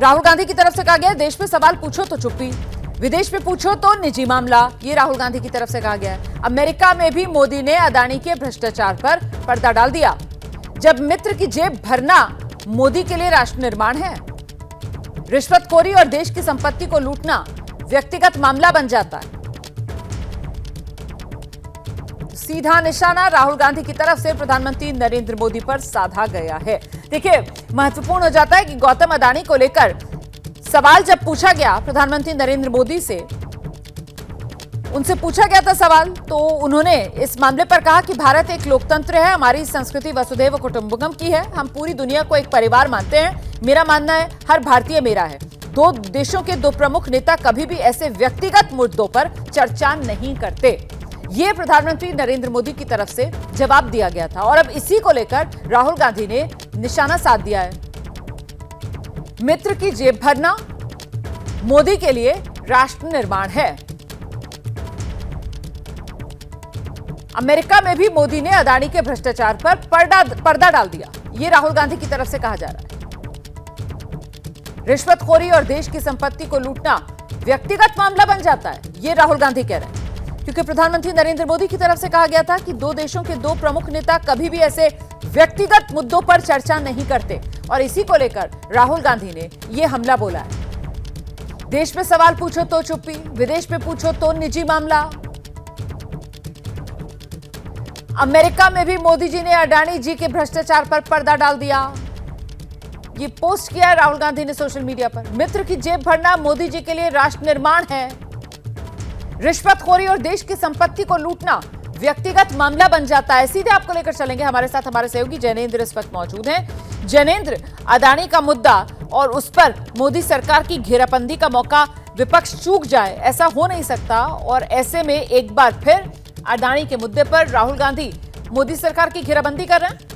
राहुल गांधी की तरफ से कहा गया देश में सवाल पूछो तो चुप्पी, विदेश में पूछो तो निजी मामला। ये राहुल गांधी की तरफ से कहा गया है। अमेरिका में भी मोदी ने अदानी के भ्रष्टाचार पर पर्दा डाल दिया। जब मित्र की जेब भरना मोदी के लिए राष्ट्र निर्माण है, रिश्वतखोरी और देश की संपत्ति को लूटना व्यक्तिगत मामला बन जाता है। सीधा निशाना राहुल गांधी की तरफ से प्रधानमंत्री नरेंद्र मोदी पर साधा गया है। देखिए, महत्वपूर्ण हो जाता है कि गौतम अदानी को लेकर सवाल जब पूछा गया प्रधानमंत्री नरेंद्र मोदी से, उनसे पूछा गया था सवाल, तो उन्होंने इस मामले पर कहा कि भारत एक लोकतंत्र है, हमारी संस्कृति वसुधैव कुटुंबकम की है, हम पूरी दुनिया को एक परिवार मानते हैं। मेरा मानना है हर भारतीय मेरा है। दो देशों के दो प्रमुख नेता कभी भी ऐसे व्यक्तिगत मुद्दों पर चर्चा नहीं करते। ये प्रधानमंत्री नरेंद्र मोदी की तरफ से जवाब दिया गया था और अब इसी को लेकर राहुल गांधी ने निशाना साध दिया है। मित्र की जेब भरना मोदी के लिए राष्ट्र निर्माण है। अमेरिका में भी मोदी ने अदानी के भ्रष्टाचार पर पर्दा डाल दिया। यह राहुल गांधी की तरफ से कहा जा रहा है। रिश्वतखोरी और देश की संपत्ति को लूटना व्यक्तिगत मामला बन जाता है, यह राहुल गांधी कह रहे हैं। क्योंकि प्रधानमंत्री नरेंद्र मोदी की तरफ से कहा गया था कि दो देशों के दो प्रमुख नेता कभी भी ऐसे व्यक्तिगत मुद्दों पर चर्चा नहीं करते और इसी को लेकर राहुल गांधी ने यह हमला बोला है। देश में सवाल पूछो तो चुप्पी, विदेश में पूछो तो निजी मामला। अमेरिका में भी मोदी जी ने अडानी जी के भ्रष्टाचार पर पर्दा डाल दिया। ये पोस्ट किया राहुल गांधी ने सोशल मीडिया पर। मित्र की जेब भरना मोदी जी के लिए राष्ट्र निर्माण है। रिश्वतखोरी और देश की संपत्ति को लूटना व्यक्तिगत मामला बन जाता है। सीधे आपको लेकर चलेंगे, हमारे साथ हमारे सहयोगी जैनेंद्र इस वक्त मौजूद हैं। जैनेंद्र, अदानी का मुद्दा और उस पर मोदी सरकार की घेराबंदी का मौका विपक्ष चूक जाए, ऐसा हो नहीं सकता। और ऐसे में एक बार फिर अदानी के मुद्दे पर राहुल गांधी मोदी सरकार की घेराबंदी कर रहे हैं।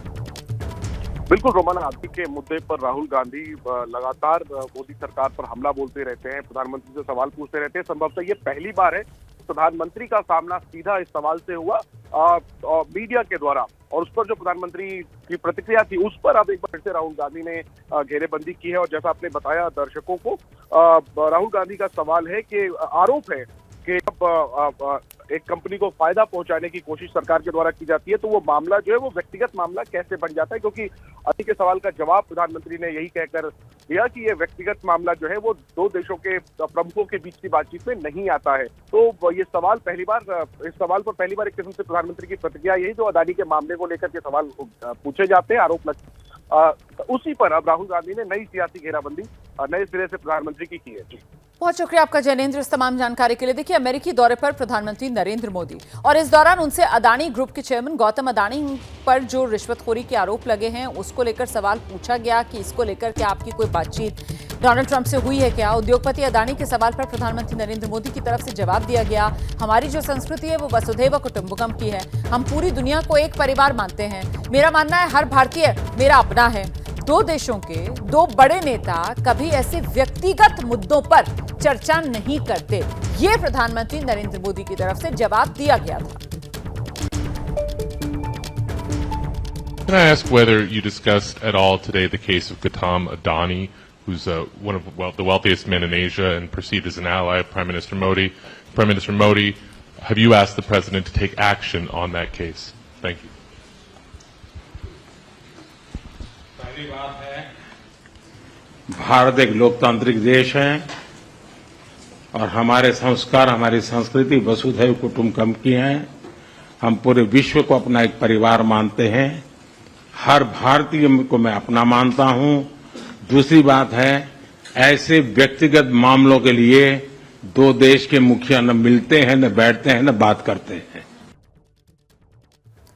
बिल्कुल रोमाना, आदि के मुद्दे पर राहुल गांधी लगातार मोदी सरकार पर हमला बोलते रहते हैं, प्रधानमंत्री से सवाल पूछते रहते हैं। संभवतः ये पहली बार है प्रधानमंत्री का सामना सीधा इस सवाल से हुआ मीडिया के द्वारा, और उस पर जो प्रधानमंत्री की प्रतिक्रिया थी उस पर अब एक बार फिर से राहुल गांधी ने घेरेबंदी की है। और जैसा आपने बताया दर्शकों को, राहुल गांधी का सवाल है कि आरोप है कि अब एक कंपनी को फायदा पहुंचाने की कोशिश सरकार के द्वारा की जाती है, तो वो मामला जो है वो व्यक्तिगत मामला कैसे बन जाता है। क्योंकि अभी के सवाल का जवाब प्रधानमंत्री ने यही कहकर दिया कि ये व्यक्तिगत मामला जो है वो दो देशों के प्रमुखों के बीच की बातचीत में नहीं आता है। तो ये सवाल इस सवाल पर पहली बार एक किस्म से प्रधानमंत्री की प्रतिक्रिया यही, जो अदानी के मामले को लेकर के सवाल पूछे जाते हैं, आरोप उसी पर अब राहुल गांधी ने नई सियासी घेराबंदी नए सिरे से प्रधानमंत्री की है। बहुत शुक्रिया आपका जैनेंद्र इस तमाम जानकारी के लिए। देखिए, अमेरिकी दौरे पर प्रधानमंत्री नरेंद्र मोदी और इस दौरान उनसे अदानी ग्रुप के चेयरमैन गौतम अदानी पर जो रिश्वतखोरी के आरोप लगे हैं उसको लेकर सवाल पूछा गया कि इसको लेकर क्या आपकी कोई बातचीत डोनाल्ड ट्रंप से हुई है क्या। उद्योगपति अदानी के सवाल पर प्रधानमंत्री नरेंद्र मोदी की तरफ से जवाब दिया गया, हमारी जो संस्कृति है वो वसुधैव कुटुंबकम की है, हम पूरी दुनिया को एक परिवार मानते हैं। मेरा मानना है हर भारतीय मेरा अपना है। दो देशों के दो बड़े नेता कभी ऐसे व्यक्तिगत मुद्दों पर चर्चा नहीं करते, ये प्रधानमंत्री नरेंद्र मोदी की तरफ से जवाब दिया गया था। Can I ask whether you discussed at all today the case of Gautam Adani, who's one of the wealthiest men in Asia and perceived as an ally of Prime Minister Modi? Prime Minister Modi, have you asked the president to take action on that case? Thank you. पहली बात है, भारत एक लोकतांत्रिक देश है और हमारे संस्कार, हमारी संस्कृति वसुधैव कुटुंबकम की है। हम पूरे विश्व को अपना एक परिवार मानते हैं। हर भारतीय को मैं अपना मानता हूं। दूसरी बात है, ऐसे व्यक्तिगत मामलों के लिए दो देश के मुखिया न मिलते हैं, न बैठते हैं, न बात करते हैं।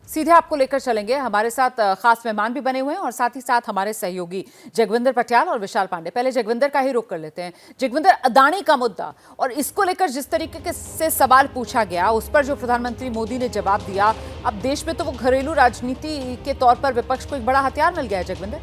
सीधे आपको लेकर चलेंगे, हमारे साथ खास मेहमान भी बने हुए हैं और साथ ही साथ हमारे सहयोगी जगविंदर पटियाल और विशाल पांडे। पहले जगविंदर का ही रुख कर लेते हैं। जगविंदर, अदानी का मुद्दा और इसको लेकर जिस तरीके से सवाल पूछा गया उस पर जो प्रधानमंत्री मोदी ने जवाब दिया, अब देश में तो वो घरेलू राजनीति के तौर पर विपक्ष को एक बड़ा हथियार मिल गया है। जगविंदर,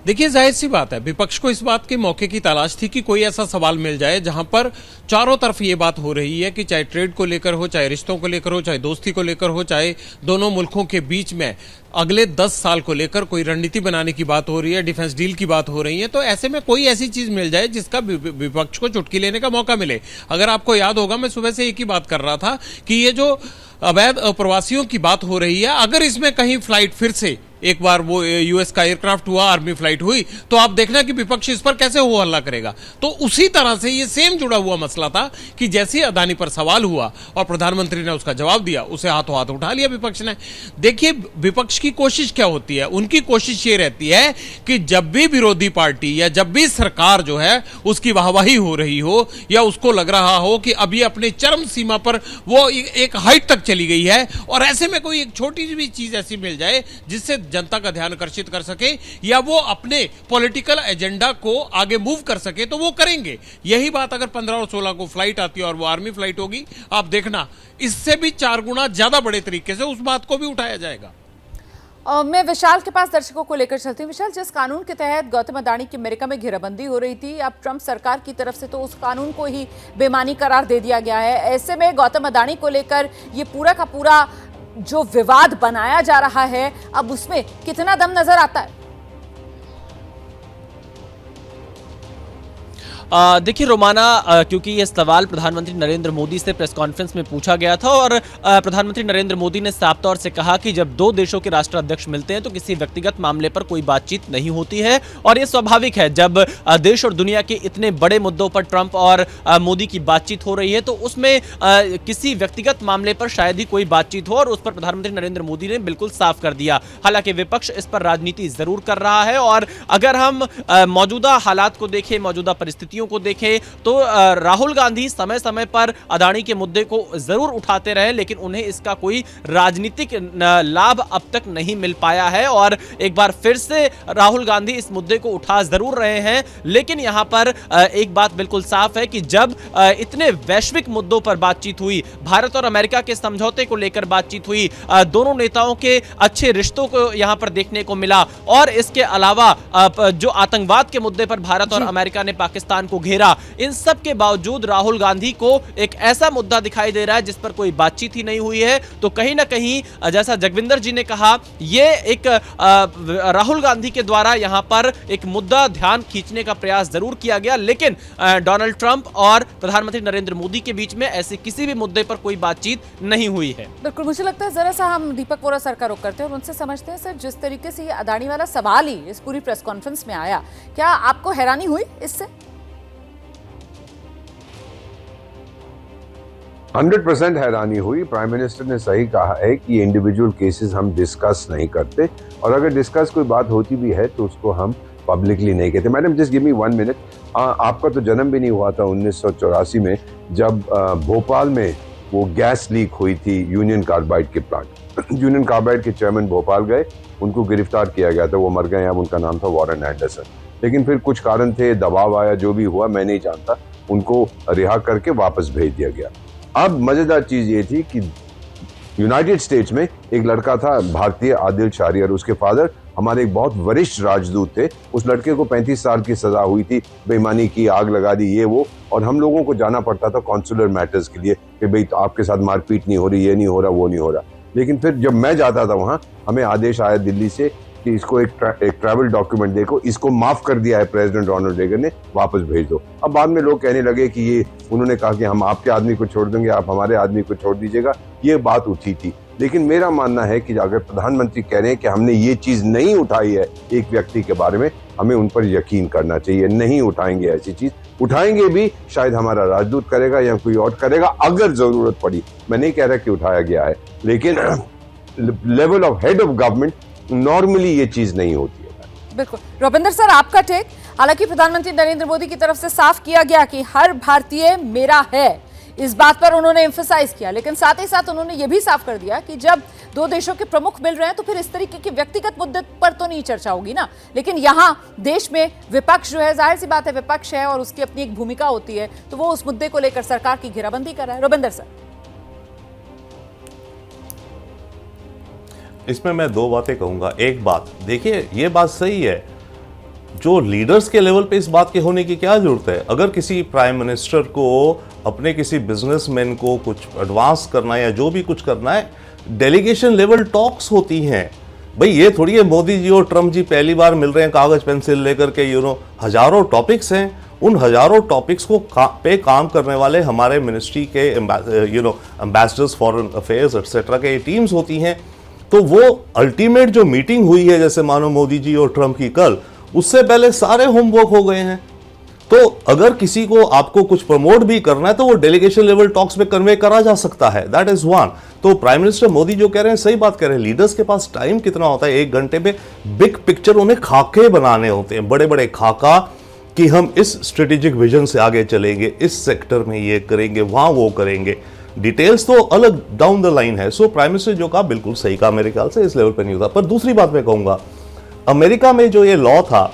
देखिए, जाहिर सी बात है, विपक्ष को इस बात के मौके की तलाश थी कि कोई ऐसा सवाल मिल जाए जहां पर चारों तरफ ये बात हो रही है कि चाहे ट्रेड को लेकर हो, चाहे रिश्तों को लेकर हो, चाहे दोस्ती को लेकर हो, चाहे दोनों मुल्कों के बीच में अगले 10 साल को लेकर कोई रणनीति बनाने की बात हो रही है, डिफेंस डील की बात हो रही है, तो ऐसे में कोई ऐसी चीज मिल जाए जिसका विपक्ष को चुटकी लेने का मौका मिले। अगर आपको याद होगा, मैं सुबह से एक ही बात कर रहा था कि ये जो अवैध अप्रवासियों की बात हो रही है, अगर इसमें कहीं फ्लाइट फिर से एक बार वो यूएस का एयरक्राफ्ट हुआ, आर्मी फ्लाइट हुई, तो आप देखना कि विपक्ष इस पर कैसे हो हल्ला करेगा। तो उसी तरह से ये सेम जुड़ा हुआ मसला था कि जैसे अदानी पर सवाल हुआ और प्रधानमंत्री ने उसका जवाब दिया, उसे हाथों हाथ उठा लिया विपक्ष ने। देखिए, विपक्ष की कोशिश क्या होती है, उनकी कोशिश ये रहती है कि जब भी विरोधी पार्टी या जब भी सरकार जो है उसकी वाहवाही हो रही हो या उसको लग रहा हो कि अभी अपने चरम सीमा पर वो एक हाइट तक चली गई है, और ऐसे में कोई एक छोटी सी भी चीज ऐसी मिल जाए जिससे जनता का ध्यान आकर्षित कर सके या वो अपने पॉलिटिकल एजेंडा को आगे मूव कर सके, तो वो करेंगे। यही बात अगर 15 और 16 को फ्लाइट आती है और वो आर्मी फ्लाइट होगी, आप देखना इससे भी 4 गुना ज्यादा बड़े तरीके से उस बात को भी उठाया जाएगा। मैं विशाल के पास दर्शकों को लेकर चलती हूँ। विशाल, जिस कानून के तहत गौतम अडानी की अमेरिका में घेराबंदी हो रही थी, अब ट्रंप सरकार की तरफ से तो उस कानून को ही बेमानी करार दे दिया गया है। ऐसे में गौतम अडानी को लेकर ये पूरा का पूरा जो विवाद बनाया जा रहा है, अब उसमें कितना दम नजर आता है? देखिए रोमाना, क्योंकि ये सवाल प्रधानमंत्री नरेंद्र मोदी से प्रेस कॉन्फ्रेंस में पूछा गया था और प्रधानमंत्री नरेंद्र मोदी ने साफ तौर से कहा कि जब दो देशों के राष्ट्राध्यक्ष मिलते हैं तो किसी व्यक्तिगत मामले पर कोई बातचीत नहीं होती है, और ये स्वाभाविक है। जब देश और दुनिया के इतने बड़े मुद्दों पर ट्रंप और मोदी की बातचीत हो रही है तो उसमें किसी व्यक्तिगत मामले पर शायद ही कोई बातचीत हो, और उस पर प्रधानमंत्री नरेंद्र मोदी ने बिल्कुल साफ कर दिया। हालांकि विपक्ष इस पर राजनीति जरूर कर रहा है, और अगर हम मौजूदा हालात को देखें, मौजूदा परिस्थितियों को देखें, तो राहुल गांधी समय समय पर अडानी के मुद्दे को जरूर उठाते रहे, लेकिन उन्हें इसका कोई राजनीतिक लाभ अब तक नहीं मिल पाया है। और एक बार फिर से राहुल गांधी इस मुद्दे को उठा जरूर रहे हैं, लेकिन यहां पर एक बात बिल्कुल साफ है कि जब इतने वैश्विक मुद्दों पर बातचीत हुई, भारत और अमेरिका के समझौते को लेकर बातचीत हुई, दोनों नेताओं के अच्छे रिश्तों को यहां पर देखने को मिला, और इसके अलावा जो आतंकवाद के मुद्दे पर भारत और अमेरिका ने पाकिस्तान को घेरा, इन सब के बावजूद राहुल गांधी को एक ऐसा मुद्दा दिखाई दे रहा है जिस पर कोई बातचीत ही नहीं हुई है। तो कहीं ना कहीं, जैसा जगविंदर जी ने कहा, ये एक राहुल गांधी के द्वारा यहां पर एक मुद्दा ध्यान खींचने का प्रयास जरूर किया गया, लेकिन डोनाल्ड ट्रंप और प्रधानमंत्री नरेंद्र मोदी के बीच में ऐसे किसी भी मुद्दे पर कोई बातचीत नहीं हुई है। बिल्कुल, मुझे लगता है जरा सा हम दीपक वोरा सर का रुख करते हैं और उनसे समझते हैं, सर जिस तरीके से ये अडानी वाला सवाल ही इस पूरी प्रेस कॉन्फ्रेंस में आया, क्या आपको हैरानी हुई इससे? 100% हैरानी हुई। प्राइम मिनिस्टर ने सही कहा है कि इंडिविजुअल केसेस हम डिस्कस नहीं करते, और अगर डिस्कस कोई बात होती भी है तो उसको हम पब्लिकली नहीं कहते। Madam, just give me 1 minute. आपका तो जन्म भी नहीं हुआ था 1984 में, जब भोपाल में वो गैस लीक हुई थी यूनियन कार्बाइड के प्लांट। यूनियन कार्बाइड के चेयरमैन भोपाल गए, उनको गिरफ्तार किया गया था, वो मर गए। अब उनका नाम था वॉरेन एंडरसन, लेकिन फिर कुछ कारण थे, दबाव आया, जो भी हुआ मैं नहीं जानता, उनको रिहा करके वापस भेज दिया गया। अब मजेदार चीज ये थी कि यूनाइटेड स्टेट्स में एक लड़का था भारतीय, आदिल शारियर, उसके फादर हमारे एक बहुत वरिष्ठ राजदूत थे। उस लड़के को 35 साल की सजा हुई थी, बेईमानी की, आग लगा दी, ये वो, और हम लोगों को जाना पड़ता था कॉन्सुलर मैटर्स के लिए कि भाई तो आपके साथ मारपीट नहीं हो रही, ये नहीं हो रहा, वो नहीं हो रहा। लेकिन फिर जब मैं जाता था वहां, हमें आदेश आया दिल्ली से कि इसको एक ट्रैवल डॉक्यूमेंट देखो, इसको माफ कर दिया है प्रेसिडेंट रोनाल्ड रेगन ने, वापस भेज दो। अब बाद में लोग कहने लगे कि ये, उन्होंने कहा कि हम आपके आदमी को छोड़ देंगे, आप हमारे आदमी को छोड़ दीजिएगा, ये बात उठी थी। लेकिन मेरा मानना है कि अगर प्रधानमंत्री कह रहे हैं कि हमने ये चीज नहीं उठाई है एक व्यक्ति के बारे में, हमें उन पर यकीन करना चाहिए। नहीं उठाएंगे ऐसी चीज, उठाएंगे भी शायद हमारा राजदूत करेगा या कोई और करेगा अगर जरूरत पड़ी। मैं नहीं कह रहा कि उठाया गया है, लेकिन level of head of government normally ये चीज नहीं होती है। बिल्कुल। रविंदर सर, आपका टेक? हालांकि प्रधानमंत्री नरेंद्र मोदी की तरफ से साफ किया गया कि हर भारतीय मेरा है, इस बात पर उन्होंने एम्फसाइज किया, लेकिन साथ ही साथ उन्होंने यह भी साफ कर दिया कि जब दो देशों के प्रमुख मिल रहे हैं तो फिर इस तरीके के व्यक्तिगत मुद्दे पर तो नहीं चर्चा होगी ना। लेकिन यहाँ देश में विपक्ष जो है, जाहिर सी बात है विपक्ष है और उसकी अपनी एक भूमिका होती है, तो वो उस मुद्दे को लेकर सरकार की घेराबंदी कर रहा है। रविंदर सर, इसमें मैं दो बातें कहूंगा। एक बात देखिए, ये बात सही है, जो लीडर्स के लेवल पे इस बात के होने की क्या जरूरत है? अगर किसी प्राइम मिनिस्टर को अपने किसी बिजनेसमैन को कुछ एडवांस करना है या जो भी कुछ करना है, डेलीगेशन लेवल टॉक्स होती हैं। भाई ये थोड़ी है मोदी जी और ट्रम्प जी पहली बार मिल रहे हैं कागज पेंसिल लेकर के, हजारों टॉपिक्स हैं। उन हजारों टॉपिक्स को पे काम करने वाले हमारे मिनिस्ट्री के एम्बेसडर्स फॉरेन अफेयर्स एक्सेट्रा के टीम्स होती हैं। तो वो अल्टीमेट जो मीटिंग हुई है, जैसे मानो मोदी जी और ट्रम्प की कल, उससे पहले सारे होमवर्क हो गए हैं। तो अगर किसी को आपको कुछ प्रमोट भी करना है तो वो डेलीगेशन लेवल टॉक्स में कन्वे करा जा सकता है। That is one. तो प्राइम मिनिस्टर मोदी जो कह रहे हैं सही बात कह रहे हैं। लीडर्स के पास टाइम कितना होता है? 1 घंटे में बिग पिक्चर उन्हें खाके बनाने होते हैं, बड़े बड़े खाका, कि हम इस स्ट्रेटेजिक विजन से आगे चलेंगे, इस सेक्टर में ये करेंगे, वहां वो करेंगे। डिटेल्स तो अलग डाउन द लाइन है। सो प्राइम मिनिस्टर जो कहा बिल्कुल सही कहा, मेरे ख्याल से इस लेवल पर नहीं होता। पर दूसरी बात मैं कहूंगा, अमेरिका में जो ये लॉ था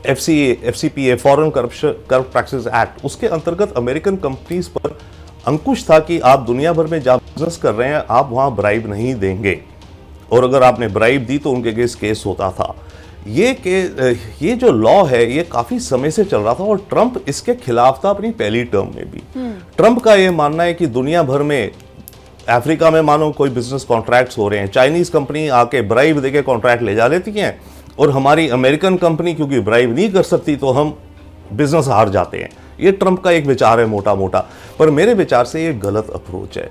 FCPA foreign corrupt practice act, उसके अंतर्गत अमेरिकन कंपनीज पर अंकुश था कि आप दुनिया भर में जहां बिजनेस कर रहे हैं आप वहां ब्राइब नहीं देंगे, और अगर आपने ब्राइब दी तो उनके अगेंस्ट केस होता था। ये जो लॉ है ये काफी समय से चल रहा था और ट्रंप इसके खिलाफ था अपनी पहली टर्म में भी। ट्रंप का ये मानना है कि दुनिया भर में, अफ्रीका में मानो कोई बिजनेस कॉन्ट्रैक्ट्स हो रहे हैं, चाइनीज कंपनी आके ब्राइब देके कॉन्ट्रैक्ट ले जा लेती हैं, और हमारी अमेरिकन कंपनी क्योंकि ब्राइब नहीं कर सकती तो हम बिजनेस हार जाते हैं। ये ट्रंप का एक विचार है मोटा मोटा, पर मेरे विचार से ये गलत अप्रोच है।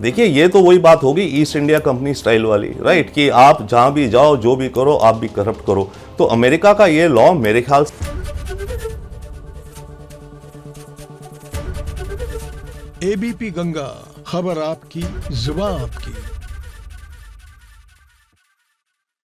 देखिए ये तो वही बात होगी ईस्ट इंडिया कंपनी स्टाइल वाली, राइट, कि आप जहां भी जाओ जो भी करो आप भी करप्ट करो। तो अमेरिका का ये लॉ मेरे ख्याल से ABP गंगा, खबर आपकी, जुबान आपकी।